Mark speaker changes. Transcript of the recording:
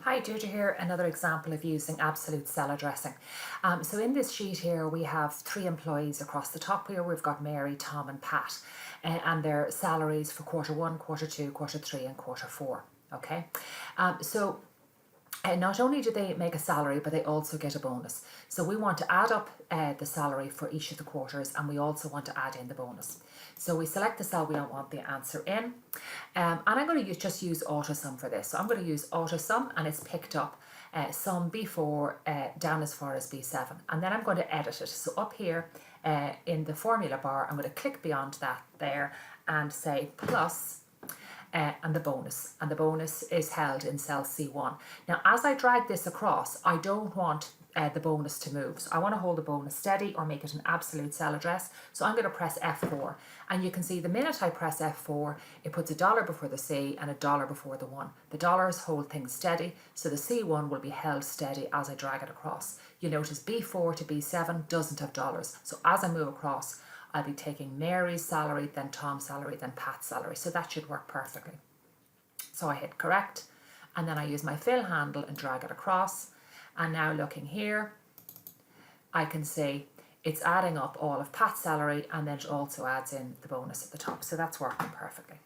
Speaker 1: Hi, Deirdre here, another example of using absolute cell addressing. So in this sheet here we have 3 employees across the top here. We've got Mary, Tom and Pat and their salaries for quarter 1, quarter 2, quarter 3 and quarter 4. Okay, not only do they make a salary, but they also get a bonus. So we want to add up the salary for each of the quarters, and we also want to add in the bonus. So we select the cell we don't want the answer in. And I'm going to just use AutoSum for this. So I'm going to use AutoSum, and it's picked up sum B4 down as far as B7. And then I'm going to edit it. So up here in the formula bar, I'm going to click beyond that there and say plus and the bonus is held in cell C1. Now as I drag this across, I don't want the bonus to move, so I want to hold the bonus steady or make it an absolute cell address. So I'm going to press F4, and you can see the minute I press F4 it puts a dollar before the C and a dollar before the 1. The dollars hold things steady, so the C1 will be held steady as I drag it across. You notice B4 to B7 doesn't have dollars, so as I move across I'll be taking Mary's salary, then Tom's salary, then Pat's salary. So that should work perfectly. So I hit correct, and then I use my fill handle and drag it across. And now looking here, I can see it's adding up all of Pat's salary, and then it also adds in the bonus at the top. So that's working perfectly.